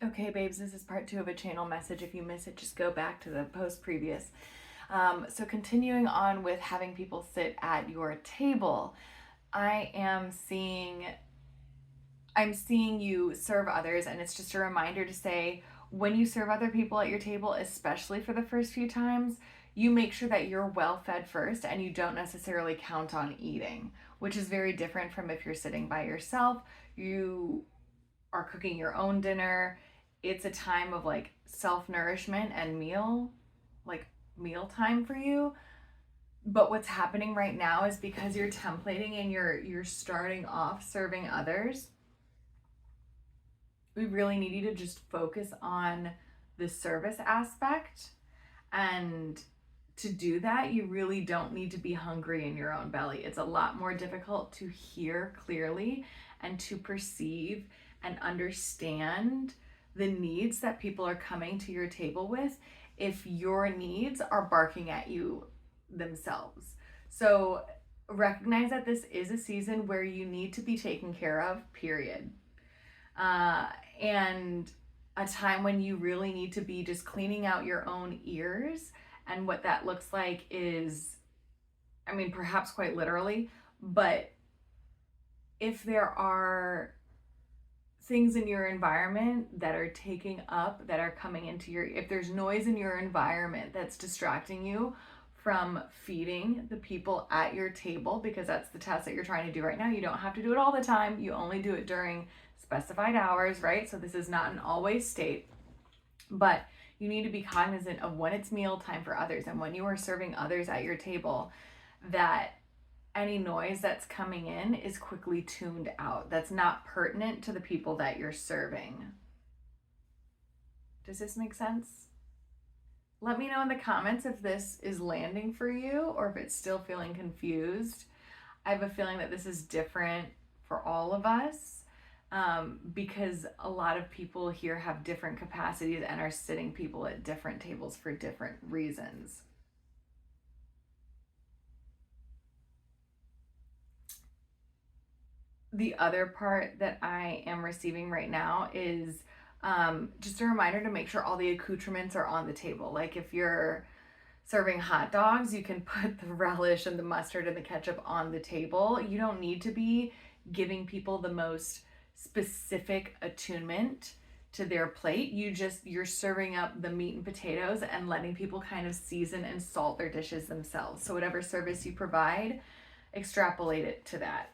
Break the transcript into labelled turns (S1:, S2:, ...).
S1: Okay, babes, this is part 2 of a channel message. If you miss it, just go back to the post previous. So continuing on with having people sit at your table, I'm seeing you serve others, and it's just a reminder to say, when you serve other people at your table, especially for the first few times, you make sure that you're well fed first and you don't necessarily count on eating, which is very different from if you're sitting by yourself. You are cooking your own dinner. It's a time of like self-nourishment and meal time for you. But what's happening right now is because you're templating and you're starting off serving others, we really need you to just focus on the service aspect. And to do that, you really don't need to be hungry in your own belly. It's a lot more difficult to hear clearly and to perceive and understand the needs that people are coming to your table with if your needs are barking at you themselves. So recognize that this is a season where you need to be taken care of, period. And a time when you really need to be just cleaning out your own ears. And what that looks like is, I mean, perhaps quite literally, but if there are things in your environment that are taking up, that are coming into if there's noise in your environment that's distracting you from feeding the people at your table, because that's the task that you're trying to do right now. You don't have to do it all the time. You only do it during specified hours, right? So this is not an always state, but you need to be cognizant of when it's meal time for others and when you are serving others at your table, that any noise that's coming in is quickly tuned out. That's not pertinent to the people that you're serving. Does this make sense? Let me know in the comments if this is landing for you or if it's still feeling confused. I have a feeling that this is different for all of us, because a lot of people here have different capacities and are sitting people at different tables for different reasons. The other part that I am receiving right now is just a reminder to make sure all the accoutrements are on the table. Like if you're serving hot dogs, you can put the relish and the mustard and the ketchup on the table. You don't need to be giving people the most specific attunement to their plate. You're serving up the meat and potatoes and letting people kind of season and salt their dishes themselves. So whatever service you provide, extrapolate it to that.